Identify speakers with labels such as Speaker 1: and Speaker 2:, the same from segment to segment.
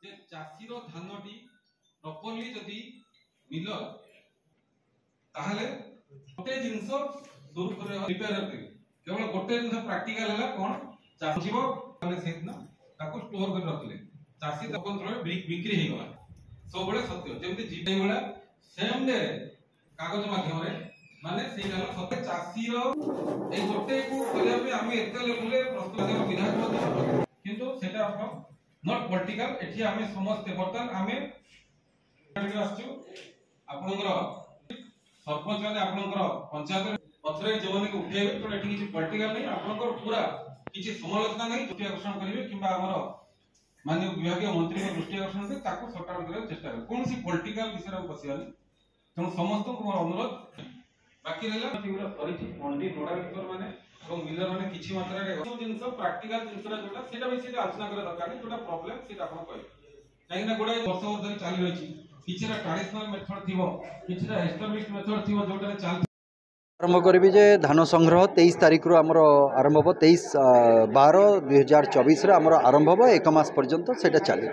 Speaker 1: जे चाषीर धानटी properly जदि Miller ताहले गोटे जिंस दूर कर रिपेयर कर केवल गोटे जिंस प्रैक्टिकल है कोन चाषी माने से दिन ताको स्टोर कर रखले चाषी तकंत्र बिक्री हे गला सब बळे सत्य जेमति जीवन वाला सेम डे कागज माध्यम रे माने से गाल सत्य चाषीर ए गोटे को करिया पे हम एते लेवल प्रस्तुत विधायक किंतु सेटा नॉट पॉलिटिकल एठी हमें समस्त बर्तन हमें आसछु आपनकर सरपंच माने आपनकर पंचायत पथरे जवन के उठेबे तो एठी किछि पॉलिटिकल नहीं आपनकर पूरा किछि समालोचना नहीं दृष्टि आकर्षण करिवे किबा हमर माननीय विभागीय मंत्री को दृष्टि आकर्षण से ताको सॉर्ट आउट करबा चेष्टा कर कोन सी पॉलिटिकल विषय रे बसियानी तनो समस्त को मोर अनुरोध बाकी रहला तीव्र सरिछि मंडी नोडा मित्र माने और मिलर माने किछि मात्रा रे सब जिंस प्रैक्टिकल जिंस जोटा सेटा बेसी आलोचना करे दरकार जोटा प्रॉब्लम सेटा आपण कहै काहे ना गोडा वर्ष वर्ष धरि चाली रहिछि किछरा ट्रेडिशनल मेथड थिबो किछरा एस्टाब्लिश्ड मेथड थिबो जोटा चाल
Speaker 2: आरंभ करी जे धान संग्रह 23 तारिख रु आमर आरंभ हम 23/12/2024 आमर आरंभ हम 1 मास पर्यंत सेटा चलो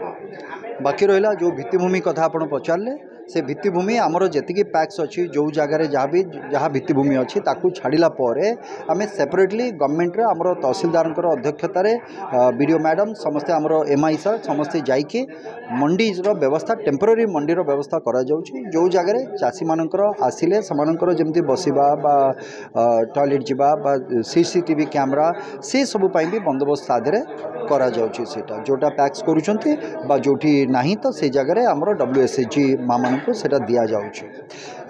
Speaker 2: बाकी रहा जो भित्तिभूमि कथा आप पचारे से भित्तिभूमि आमर जी पैक्स अच्छी जो जगार जहाँ भित्तिभूमि अच्छी ताकू छाड़ा आम सेपरेटली गवर्नमेंट आमर तहसीलदार अध्यक्षतार बीडीओ मैडम समस्ते आमर एमआई सर समस्ते जाइए मंडीर व्यवस्था टेम्पररी मंडीर व्यवस्था करा जाउछि जो जगार चाषी मानकर आसिले समानकर जमती बसिबा बा टॉयलेट जीवा बा सीसीटीवी कैमरा से सब पाई भी बंदोबस्त आदि करा जाउछि सेटा जोटा पैक्स करूछंती बा जोठी नाही तो से जगार आमर डब्ल्यूएसएचजी मां को सेटा दिया जाउछि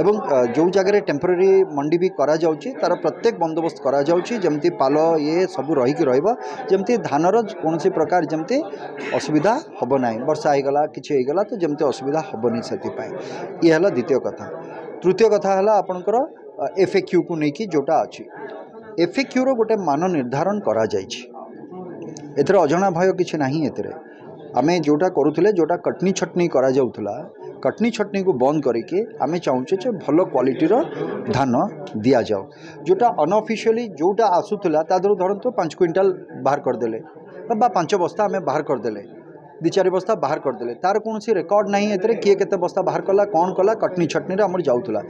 Speaker 2: एवं जो जगह टेम्पररी मंडी भी करा जाउछि तार प्रत्येक बंदोबस्त करा जाउछि जमती पाल ये सब रहीकि रहइबा जमती धानर कोनसी प्रकार जमती असुविधा हबो नाही वर्षा आइगला किछि आइगला तो जमती असुविधा हबोनी सेति पाई ये हला द्वितीय कथा तृतीय कथा हला आपनकर एफएक्यू को नेकी जोटा अछि एफएक्यू रो गोटे मान निर्धारण करा जाइछि एथरे अजणा भय किछि नाही एथरे आमे जोटा करूथले जोटा कटनी छटनी करा जाउथला कटनी छटनी को बंद करके आमे चाहूचे जे भल क्वालिटी धान दिया जाओ जोटा अनऑफिशियली जोटा आसूला तादर धरतु 5 क्विंटाल बाहर करदेले बा 5 बस्ता आमे बाहर करदेले 2-4 बस्ता बाहर करदेले तार कौन रेकर्ड नहीं एतरे किए केते बस्ता बाहर कला कौन कला कटनी छटनी आमर जाऊला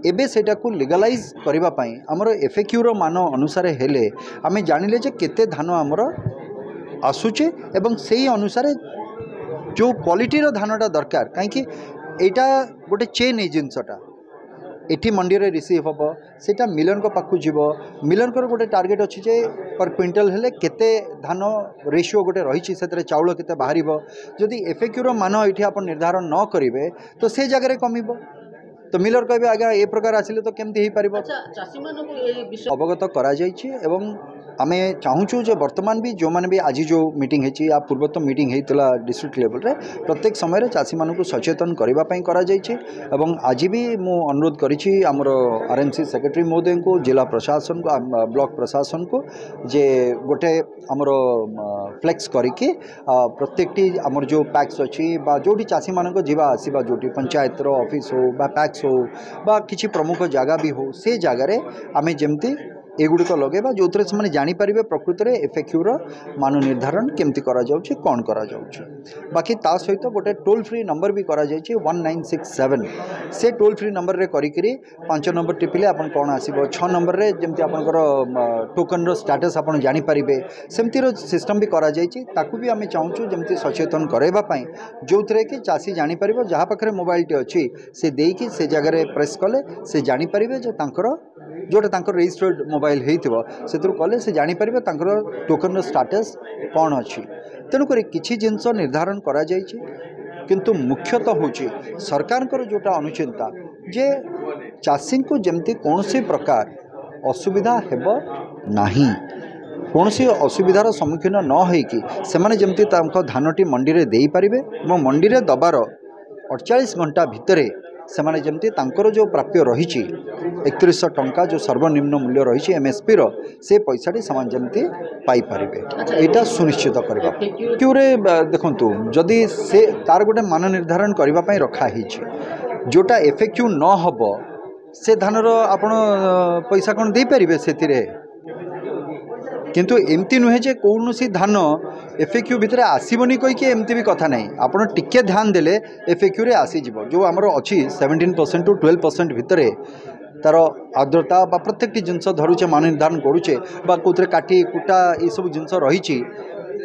Speaker 2: एबे सेटा को लीगलाइज करबा पई आमर एफएक्यू रो मान अनुसार हेले आमे जानिले जे केते धान आमर आसुचे एवं सेही अनुसार जो क्वालिटी रो धानटा दरकार कहीं यहाँ गोटे चेन ए जिनसटा एटी मंडी रे रिसीव हम सेटा मिलन को पाखु जीव मिलन को गोटे टार्गेट अच्छी जे पर क्विंटल हेले केते धान रेशियो गोटे रही से चाउल केते बाहर जदि एफएक्यू रो मान ये आप निर्धारण न करेंगे तो से जगह कमिब तो मिलर कहे आज्ञा ए प्रकार आसिले तो केमती हो पार अवगत करा जाइछि एवं आमे चाहूँ जे वर्तमान भी जो मैंने भी आज जो मीटिंग है या पूर्वतन मीटिंग होता डिस्ट्रिक्ट लेवल रे प्रत्येक समय चाषी मानक सचेतन करने करा जाइछि एवं आज भी मु अनुरोध करिछि आमर आरएमसी सेक्रेटरी महोदय को जिला प्रशासन को ब्लॉक प्रशासन को जे गोटे आमर फ्लेक्स करके प्रत्येकटी आमर जो पैक्स अच्छी जो चाषी मानक जीवा आसवा जो पंचायत ऑफिस हो बा पैक्स हो बा किसी प्रमुख जगह भी हो से जगार आम जमती एगुड़िक लगेबा जो से जानीपर प्रकृत में एफएक्यू मान निर्धारण केमती करा जाउछि कौन करा जाउछि बाकी ता सहित गोटे टोल फ्री नंबर भी करा जाइछि 1967 से टोल फ्री नंबर रे करिकरी 5 नंबर टिपिले आपन कौन आसीबो 6 नंबर रे जेमती आपनकर टोकन रो स्टेटस आपन जानी परिबे सेमती रो सिस्टम भी करा जाइछि ताकू भी आमे चाहूछु जेमती सचेतन करेबा पई जोथरे कि चासी जानी परिबो जहा पाखरे मोबाइल टे अछि से देकी से जगह रे प्रेस कले से जानी परिबे जे तांकर जोटा तांकर रजिस्टर्ड मोबाइल हेइथिबो सेतु कले से जानी परिबे तांकर टोकन रो स्टेटस कौन अछि तेणुक किसी जिनस निर्धारण करा जाइछि किंतु मुख्यतः होची सरकार जोटा अनुचिंता जे चाषी को जमती कौन सी प्रकार असुविधा हेब नाही कौन सी असुविधार सम्मुखीन न होइकि सेमाने जमती धानटी मंडी रे देई परिबे और मंडी रे दबार 48 घंटा भितरे सेमाने जमती तांकर जो प्राप्य रही 3100 टंका जो सर्वनिम्न मूल्य रही एमएसपी रो से पैसाटी सामान जमती पाई परिबे एटा सुनिश्चित करबा क्यूरे देखंतु जदि से तार गोटे मान निर्धारण करबा पई रखा हिछि जोटा एफएक्यू न हबो से धानर आपण पैसा कोन दे परिबे सेतिरे किंतु एमती नुहे जे कौन सी धान एफएक्यू भितर आसबनी कहीकि एमती भी कथा नहीं आपड़ टिके ध्यान देले एफएक्यू रे आसीजिव जो आमर अच्छी 17% टू 12% भितर तार आर्द्रता बा प्रत्येक जिनस धरुचे मान निर्धारण करुचे बा कौन काटी कुटा ये सब जिनस रही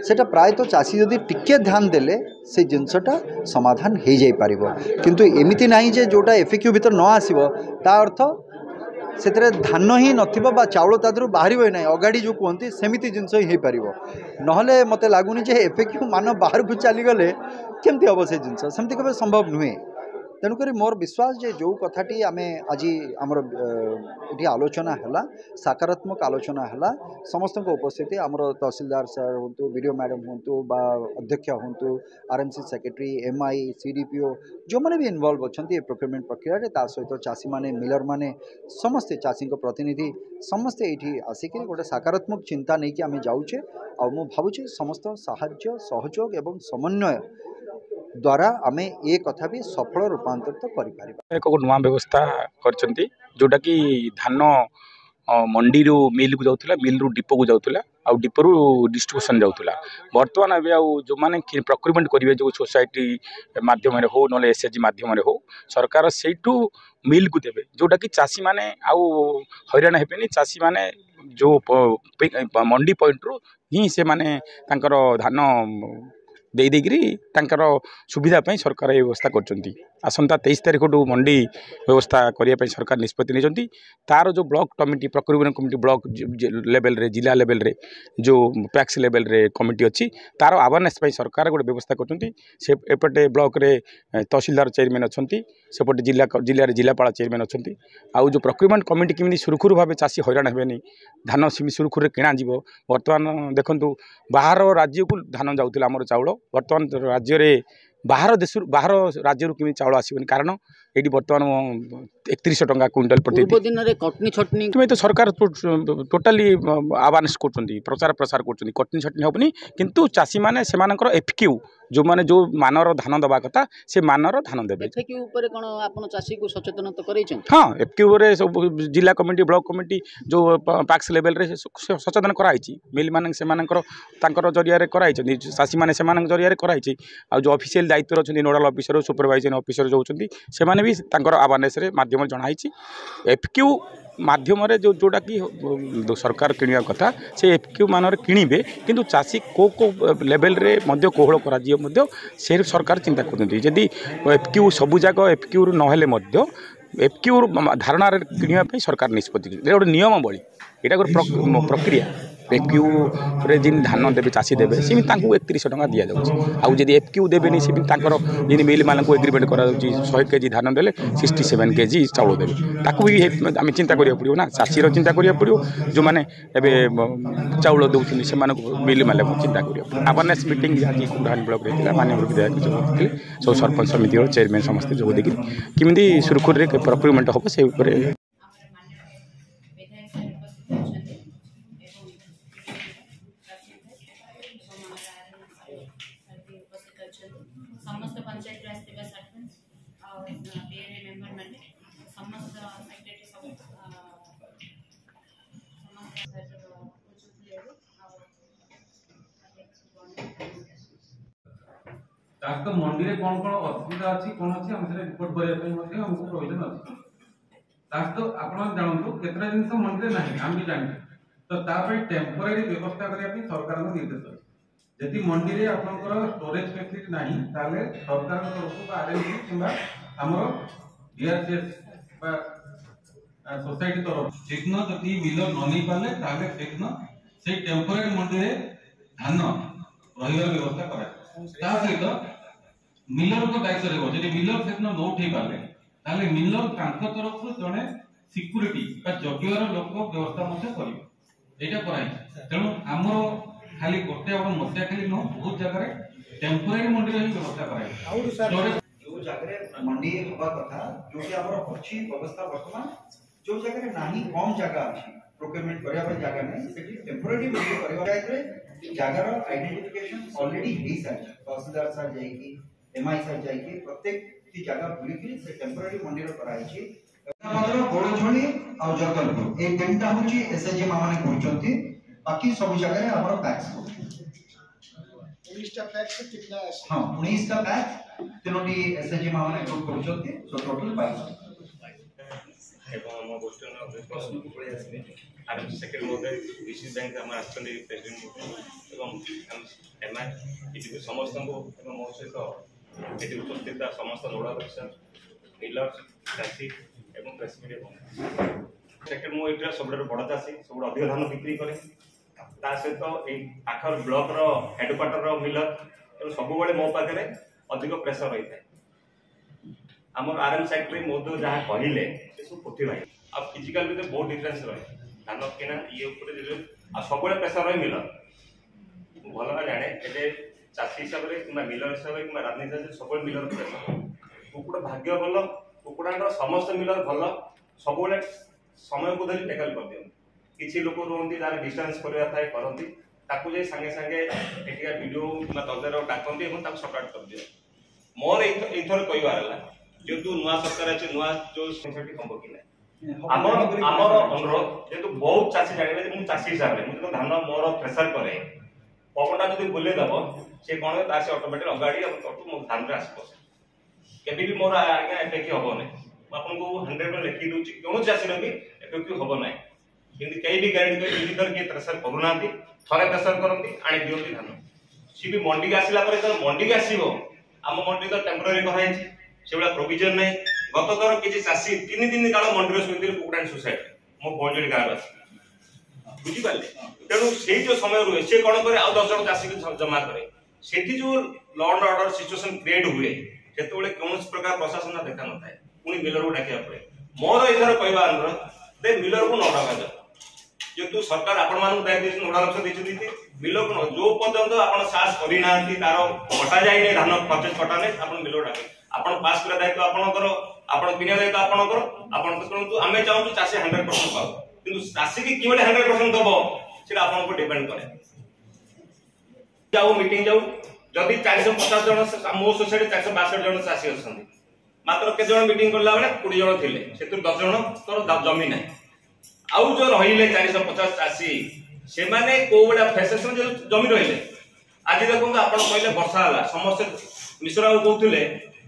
Speaker 2: सेटा प्रायतः चाषी जदि टिके ध्यान देले से जिनसटा समाधान हो जाई पारिबो किंतु एमिति नाही जे जोटा एफएक्यू भितर न आसीबो ता अर्थ से धान ही नथिबो बा चाउल तादरू बाहर ना अगाड़ी जो कहते सेमिति जिनस ही हो पार ना मत लगुनि जे एफएक्यू मान बाहर को चलीगले केमती हम से जिनस सेमती केवे संभव नुहे तेणुक मोर विश्वास जे जो कथाटी आम आज आमर ये आलोचना है सकारात्मक आलोचना है समस्त उपस्थिति आमर तहसीलदार सर हूँ वीडियो मैडम हूँ बा अध्यक्ष हूँ आरएमसी सेक्रेटरी एमआई सीडीपीओ जो मैंने भी इनवॉल्व अच्छा प्रोक्योरमेंट प्रक्रिया सहित चाषी मैंने मिलर मैंने समस्ते चाषी प्रतिनिधि समस्ते ये आसिक गोटे सकारात्मक चिंता नहीं कि आम जाऊे आ भावुचे समस्त साहाय्य सहयोग एवं समन्वय द्वारा आमे ये कथा भी सफल रूपांतरित करिपारिबा।
Speaker 3: एक नुआ व्यवस्था करचंती जोटा कि धान मंडी रू मिल को जाउथला मिल रू डिपो को जाउथला आ डिपो रू डिस्ट्रीब्यूशन जाउथला वर्तमान अबे आ जो माने प्रोक्योरमेंट करिवे जो सोसाइटी माध्यम रे हो नले एसएचजी माध्यम रे हो सरकार सेठू मिल को देबे जोटा कि चासी माने आउ हैरान हेबेनी चासी माने जो मंडी पॉइंट रू ही से माने तांकर धान दे देकरी तांकर सुविधा पई सरकार ये व्यवस्था करचंती आसंता 23 तारिख टू मंडी व्यवस्था करिया पई सरकार निष्पत्ति नेचंती तार जो block committee procurement committee block level रे जिला लेवल रे जो पैक्स लेवल रे कमिटी अच्छी तार अवेयरनेस पई सरकार गोटे व्यवस्था करचंती से एपटे ब्लॉक रे तहसीलदार चेयरमैन अच्छंती सेपटे जिला रे जिलापाल चेयरमैन अच्छंती आउ जो प्रोक्योरमेंट कमिटी किमिति सुरखुरु भाबे चासी हैरान हेबेनी धान सिमी सुरखुरु रे किणा जीवो वर्तमान देखंतु बाहर राज्य को धान जाउतिला हमर चाउल वर्तमान राज्य रे बाहर देश बाहर राज्य किमी चाउल आसबनी कारण ये बर्तमान 3100 टंका क्विंटाल प्रति
Speaker 4: दिन रे कटनी छटनी
Speaker 3: तो सरकार टोटाली अवेयरनेस करछंती प्रचार प्रसार करछंती कटनी छटनी होबनी किंतु चासी माने सेमानकर एफक्यू जो माने जो मानर धान दबा कथा से मानर धान देबे
Speaker 4: एफक्यू ऊपर कोन आपन चासी को सचेतन तो करैछन
Speaker 3: हां एफक्यू रे सब जिला कमिटी ब्लॉक कमिटी जो पैक्स लेवल रे सचेतन कराइछि मिल माने सेमानकर तांकर जरिया रे कराइछि चासी माने सेमानक जरिया रे कराइछि आ जो ऑफिशियल दायित्व रछंती नोडल ऑफिसर सुपरवाइजिंग ऑफिसर जो होछंती सेमाने भी तांकर अवेयरनेस रे माध्यम जणाइछि एफक्यू माध्यम जो जोटा कि सरकार किणवा कथा से एफक्यू मान किणवे किंतु चाषी को लेवल रे मध्य कोहल करा से सरकार चिंता करते जदि एफक्यू सबु जाक एफक्यू ना एफक्यू धारणा किणवा सरकार निष्पत्ति गोटे नियम बड़ी यहाँ गोटे प्रक्रिया एफक्यू रे जिन धान देवे चाषी देवे सी 3100 टंका दि जाऊँगी आउ जब एफक्यू देवेनि सी जिन मिल मानक एग्रीमेंट करा 100 केजी धान देले 67 केजी चाउल देवे ताकू भी आम चिंता करिया पड़िबो ना चाषीर चिंता करिया पड़िबो जो माने एबे चाउल दउथिनि से मानक मिल माले चिंता करिया अवेयरनेस मीटिंग आज कुंडान ब्लॉक रे थिला माननीय विधायक जो थे सब सरपंच समिति चेयरमैन समस्त जो देखि किमिति सुरखुर रे प्रोक्योरमेंट हो से ऊपर
Speaker 5: समस्त पंचायत राज सरपंच और पीएनए मेंबर माने समस्त सेक्रेटरी सब
Speaker 1: समस्त तो मंडी रे कोन कोन असुविधा अछि कोन अछि हम से रिपोर्ट करिया पई मध्ये हमको प्रयोजन अछि तास तो आपण जानंतु केतरा जिंस मंडी रे नाही हम भी जानि तो ता पई टेम्परेरी व्यवस्था करिया पई सरकार को निर्देश अछि यदि मंडी रे आपनकर स्टोरेज फैसिलिटी नाही ताले सरकार को तरफ को आरएमसी किबा हमरो डीआरसीएस बा सोसाइटी तरफ जेकनो जति मिलर ननी पाले ताले जेकनो से टेम्परेरी मंडी रे धान रहिବାର व्यवस्था करा ता सहित मिलर को दायित्व रहबो जदि मिलर जेकनो न उठै पाले ताले मिलर तांको तरफ जने सिक्युरिटी बा जगियर लोक व्यवस्था मध्ये करियो एटा कराई तेणु हमरो खाली गोटे और मसिया खाली न बहुत जगह रे टेम्परेरी मंडी रे व्यवस्था कराई और सर जो जगह रे मंडी होबा कथा जो कि हमर अछि व्यवस्था वर्तमान जो जगह रे नाही कम जगह अछि प्रोक्योरमेंट करिया पर जगह नै सेठी टेम्परेरी मंडी करिया जाय रे जगह रो आइडेंटिफिकेशन ऑलरेडी हे सर तहसीलदार सर जाय की एमआई सर जाय की प्रत्येक की जगह बुली की से टेम्परेरी मंडी रो कराई छी गोळछणी आ जगलपुर ए तीनटा होची एसएजी माने कहउचंती
Speaker 2: बाकी सब जगह हमर पैक्स हो
Speaker 6: 19टा पैक से कितना है?
Speaker 2: हां 19टा पैक तीनोटी एसएचजी माने ग्रुप करछथि सो टोटल 22
Speaker 7: এবং ଆମ ଗୋଷ୍ଠୀର ପ୍ରଶ୍ନକୁ ପଳେଇ ଆସିଲେ ଆମେ ସେକେଣ୍ଡ ମୋଡ଼ରେ ଡିସିସି ବ୍ୟାଙ୍କ ଆମର ଆସିଛନ୍ତି ପ୍ରେସିଡେଣ୍ଟ ଏବଂ ଏମ୍ଆଇ ଏଠି ସମସ୍ତଙ୍କୁ ଏବଂ ମୋ ସହିତ ଏଠି ଉପସ୍ଥିତ ସମସ୍ତ ନୋଡାଲ ଅଫିସର ମିଲର ଚାଷୀ ଏବଂ ପ୍ରେସ ମିଡ଼ିଆ ସେକେଣ୍ଡ ମୁଁ ଏଠିର ସବୁଠାରୁ ବଡ଼ ଚାଷୀ ସବୁଠୁ ଅଧିକ ଧାନ ବିକ୍ରି କରେ ତା ସହିତ ଏଇ ପାଖର ବ୍ଲକର ହେଡକ୍ୱାର୍ଟରର ମିଲର ଏବଂ ସବୁବେଳେ ମୋ ପାଖରେ ଅଧିକ ପ୍ରେସର ରହିଥାଏ ଆମର आरएम सेक्रेटरी मोदो जहाँ कहले से सब पोथी भाई अब फिजिकल भी बहुत डिफरेंस रहे धान किना ये ऊपर आ सब प्रेसर रही मिलर भल जाने ए चाषी हिसाब से कि मिलर हिसाब से कि राजनीति सब मिलर प्रेसर कुकुड़ा भाग्य भल कुकुड़ा समस्त मिलर भल सब समय को धरी टेकल कर दिखाँ किसी लोग रुहति जहाँ डिस्टेंस करते करती सागे सागे एटिका वीडियो कि तर्जर डाकती सकाट कर दिया मोर एथर कहबार है जेतु नुआ सरकार अच्छे नुआ जो संस्थाटी संभव कि ना आमर अनुरोध जेतु बहुत चाषी जानवे मुझे चाषी हिसाब से मुझे धान मोर प्रेसर करे पवनटा जो बुले दब से कौन से ऑटोमेटिक अगाड़ी मो धान में आस केबी भी मोर आज्ञा एफेक्ट हम ना आपको 100% लिखी दूसरी कौन चाषी भी एफेक्ट हम ना कि कहीं भी गारंटी कर किए प्रेसर करूना थे प्रेसर करती आनी दिखती धान सी भी मंडी के आसला मंडी के आसो आम मंडी तो टेम्पोरारी कराई से प्रोविजन नहीं गत थर किसी चाषी 3 दिन काल मंडी शुणी कुकुड़ा सोसाइटी मो बंजड़ी गाँव आस बुझिपारे तेणु से जो समय रुए से कौन करे आउ 10 जन चाषी को जमा करे से जो law and order situation create हुए से कौन प्रकार प्रशासन देखा न था पुणी मिलर को डाक पड़े मोर एथर कहवा अनुरोध दे मिलर को न डाक जेतु सरकार आपण मानू दायित्व नोडा लक्ष्य देछथि मिलर को जो पर्यंत आपण साहस करिना तार कटा जाइने धान परचेज कटा नै आपण मिलर डाके आपण पास करा दायित्व आपणकर आपण किनिया दायित्व आपणकर आपण करंतु आमे चाहू चाषी 100% पाऊ किंतु चाषी की किबले 100% दबो सेटा आपण को डिपेंड करे जाऊ मीटिंग जाऊ जदि 450 जन मो सोसाइटी 462 जन चाषी अछंती मात्र के जन मीटिंग करला बेले 20 जन थिले सेतु 10 जन तोर जमी नै आउ जो रहिले 450 चाषी से माने को बडा फेसेसन जो जमी रहिले आज देखो आपण कहले वर्षा हला समस्त मिश्रा कहउथिले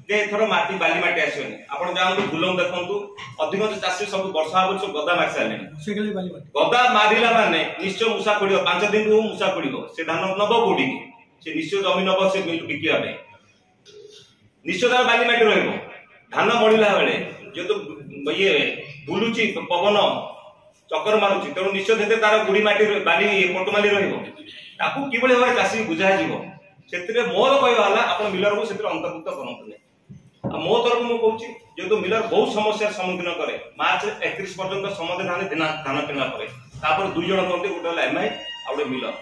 Speaker 7: जे थरो माटी बाली माटी आसीओनी आपण जाऊ बुलम देखंतु अधिकांश चाषी सब वर्षा हो सब गदा मार साले सेगली बाली माटी गदा मारिला माने निश्चय मुसा पड़ियो 5 दिन को मुसा पड़ियो से धान नबो कोडी से निश्चय जमी नबो से बिकिया बे निश्चय तार बाली माटी रहइबो धान मडिला बेले जे तो ये बुलुची पवन चक्कर मारुची तेणु निश्चय देते तार गुड़ी माटी बाली पटुमाली रहिबो ताकू किबळे भाबे चाषी बुझा जीवो सेतिरे मोर कहवा हला आपण मिलर को सेतिरे अंतर्भुक्त करंतु नै आ मो तरफ मु कहूची जे तो मिलर बहुत समस्या सम्मुखीन करे मार्च 31 पर्यंत समझे धान किना परे तापर दुई जण कोंते गोटे हला एमआई आ गोटे मिलर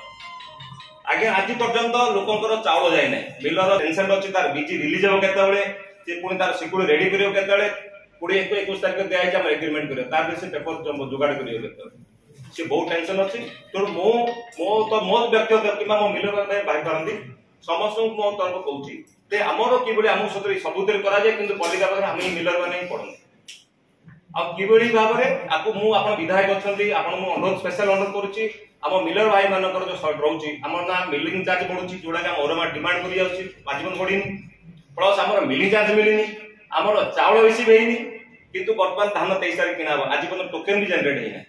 Speaker 7: आगे आज पर्यंत लोकंकर चाउल जाय नै मिलर टेंशन अछि तार बीजी रिलीज हो केते बेले से पुनी तार सिक्युर रेडी करियो केते बेले 21 तारिख दिया है हम एग्रीमेंट करियो तार से पेपर जुगाड़ करियो केते से बहुत टेंशन अछि तो मो व्यक्तिगत किमा मो मिलर भाई करंदी समस्त मो तरफ कहूची ते हमरो किबडी हमु सतरी सबुतिर करा जाय किंतु पलिका पर हम मिलर माने पड़न आ किबडी भाबरे आकु मु आपण विधायक अछंती आपण मु अनुरोध स्पेशल अनुरोध करूची हम मिलर भाई मानकर जो शॉर्ट रहउची हमर ना मिलिंग चार्ज पडुची जोडा का मोरमा डिमांड करि जाउची आजीवन बढिनी प्लस हमर मिलिंग चार्ज मिलिनी हमर चावल बेसी बेहिनी किंतु वर्तमान धान 23 तारिख किना आज पन टोकन भी जनरेट हेना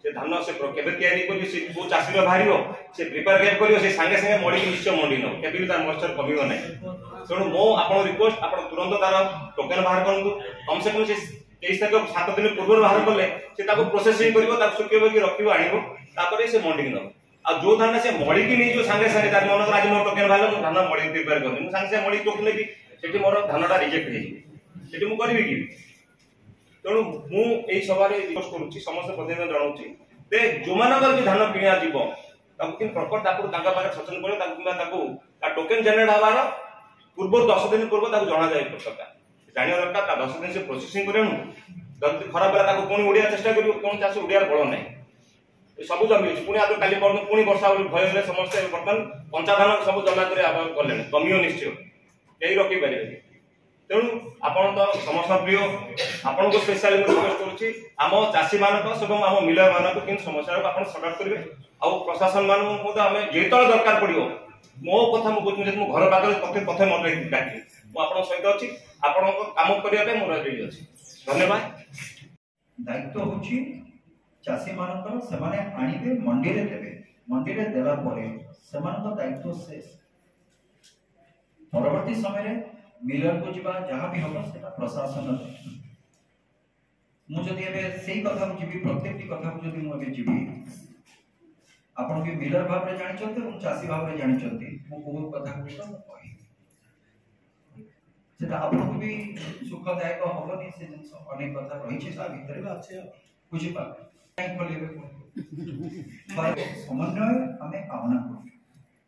Speaker 7: से धान से केबे तयारी करी से को चासी बाहरियो से प्रिपेयर केब करियो से संगे संगे मडी के निश्चय मंडी न केबे भी तार मॉइस्चर कमियो नै तेणु मो आपण रिक्वेस्ट आपण तुरंत तार टोकन बाहर करंतु कम से कम से 23 तारिख 7 दिन पूर्व बाहर करले से ताको प्रोसेसिंग करिवो ताको सुकेबो कि रखिवो आनिवो तापरे से मंडी न आ जो धान से मडी की नै जो संगे संगे तार मन आज मो टोकन बाहर मु धान मडी प्रिपेयर करनी मु संगे संगे मडी टोकन लेबी सेठी मोर धानटा रिजेक्ट हे सेठी मु करबी कि तेणु मु एई सवारे रिक्वेस्ट करूची समस्त प्रतिनिधि जणाउची ते जो मानकर भी धान किनिया जीवो ताकू किन प्रॉपर ताकू ताका पाखे सचेतन करे ताकू ता टोकन जनरेट हवार पूर्व 10 दिन पूर्व ताकू जणा जाय पड़ता जानिया दरकार ता 10 दिन से प्रोसेसिंग करेनु जल्दी खराब बेला ताकू कोनी उडिया चेष्टा करियो कोन चासी उडियार बळ नै सब जमी पुणी आज काली पर पुणी वर्षा भय होले समस्त बर्तन पंचा धान सब जमा करे आप गले कमियो निश्चय यही रखी पारे तेणु आपण तो समस्त प्रिय आपण को स्पेशली रिक्वेस्ट करूची आम चाषी मानक एवं आम मिलर मानक किन समस्या को आपण सॉर्ट आउट करिवे आ प्रशासन मानक मो आमे जेतल दरकार पड़ियो मो कथा मो बुझ मो घर पागल कथे कथे मन काटी मो आपण सहित अछि आपण को काम करिया पे मोर रेडी अछि धन्यवाद।
Speaker 2: दायित्व होची चाषी मानकर सेमाने आनिबे मंडी रे देबे मंडी रे देला परे सेमानक दायित्व शेष परवर्ती समय रे मिलर को जीवा जहाँ भी हम सेटा प्रशासन मु जदि एबे सेही कथा को जीवी प्रत्येक कथा को जदि मु एबे जीवी आपण भी मिलर भाव रे जानि चलते और चासी भाव रे जानि चलते मु बहुत कथा को तो कहि सेटा आपण को भी सुखदायक होबनी से जिंस अनेक कथा रही छै ता भीतर अछि बुझि पा नहीं खोलेबे समन्वय हमें कामना करू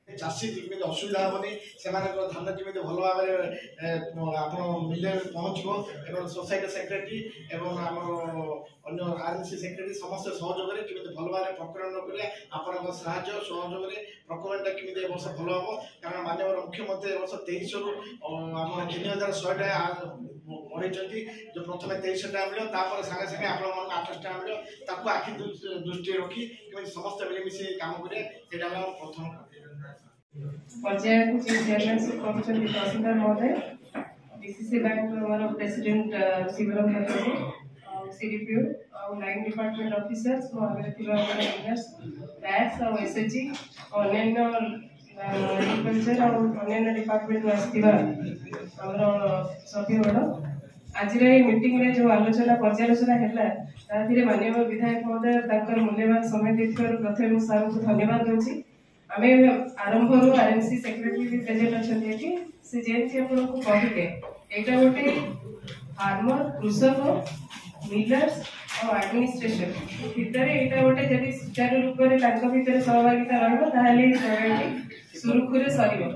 Speaker 6: चाषी केମିତି ଅସୁବିଧା ହେବନି ସେମାନଙ୍କର ଧାନ କେମିତି ଭଲ ଭାବରେ ଆପଣ ମିଲରେ ପହଞ୍ଚିବ ଏବଂ ସୋସାଇଟି ସେକ୍ରେଟାରୀ ଏବଂ ଆମର ଅନ୍ୟ ଆର୍ଏନ୍ସି ସେକ୍ରେଟାରୀ ସମସ୍ତେ ସହଯୋଗରେ କେମିତି ଭଲ ଭାବରେ ପ୍ରକରଣ କରିବା ଆପଣଙ୍କ ସାହାଯ୍ୟ ସହଯୋଗରେ ପ୍ରକରଣଟା କେମିତି ଏ ବର୍ଷ ଭଲ ହେବ କାରଣ ମାନ୍ୟବର ମୁଖ୍ୟମନ୍ତ୍ରୀ ଏ ବର୍ଷ 2300ରୁ ଆମର 3100 ଟଙ୍କା ବଢ଼େଇଛନ୍ତି ଯେ ପ୍ରଥମେ 2300 ଟଙ୍କା ମିଳିବ ତାପରେ ସାଙ୍ଗେ ସାଙ୍ଗେ ଆପଣମାନଙ୍କୁ 800 ଟଙ୍କା ମିଳିବ ତାକୁ ଆଖି ଦୃଷ୍ଟିରେ ରଖି କେମିତି ସମସ୍ତେ ମିଳିମିଶି କାମ କରିବା ସେଇଟା ଆମର ପ୍ରଥମ
Speaker 8: पर्याय को चेयरमैन से कमिशन तहसीलदार महोदय डीसीसी बैंक हमारा प्रेसिडेंट शिवराम ठाकुर सीडीपीओ और लाइन डिपार्टमेंट ऑफिसर्स आगे लीडर्स टैक्स और एसएचजी अन्य एग्रीकल्चर और अन्य डिपार्टमेंट में आसथिबा हमर सभ्यगण आज मीटिंग रे जो आलोचना पर्यालोचना है ताथिरे माननीय विधायक महोदय ताकर मूल्यवान समय देथिबार प्रथम सर को धन्यवाद दूची आमे आरंभ रो आरएमसी सेक्रेटरी भी प्रेजेंट अछंती कि से जेंति आपन को कहले एटा गोटे फार्मर कृषक मिलर्स और एडमिनिस्ट्रेशन भितर एटा गोटे जदि सुचारू रूप रे तांक भितर सहभागिता रहबो ताहाले प्रणाली सुरुखुरे सरिबो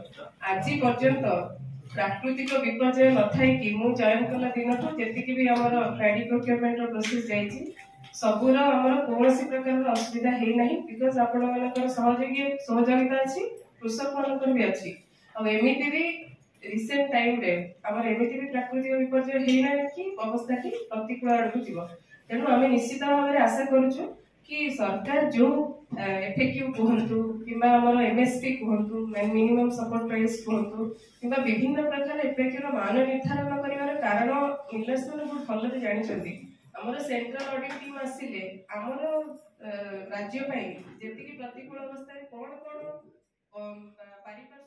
Speaker 8: आज पर्यंत प्राकृतिक विपर्यय न थाई कि मु जॉइन कला दिन तो जेतिकि भी हमर पैडी प्रोक्योरमेंट रो प्रोसेस जाईची सबुर आमर कौन प्रकार असुविधा है नहीं बिकज आपण मानकर सहयोगिता अच्छी कृषक मानकर भी अच्छी और एमती भी रिसेंट टाइम रे आमर एमती भी प्राकृतिक विपर्यय है ना कि अवस्था की प्रतिकूल आड़ को जीव तेणु आम निश्चित भाव में आशा करूँ कि सरकार जो एफएक्यू कहतु कि एमएसपी कहतु मिनिमम सपोर्ट प्राइस कहतु कि विभिन्न प्रकार एफएक्यू मान निर्धारण कर कारण मिलर्स मैंने बहुत भल जानते आमर सेंट्रल ऑडिट टीम आसिले आमर राज्य जी प्रतिकूल अवस्था कौन कौन पारिपार्श्विक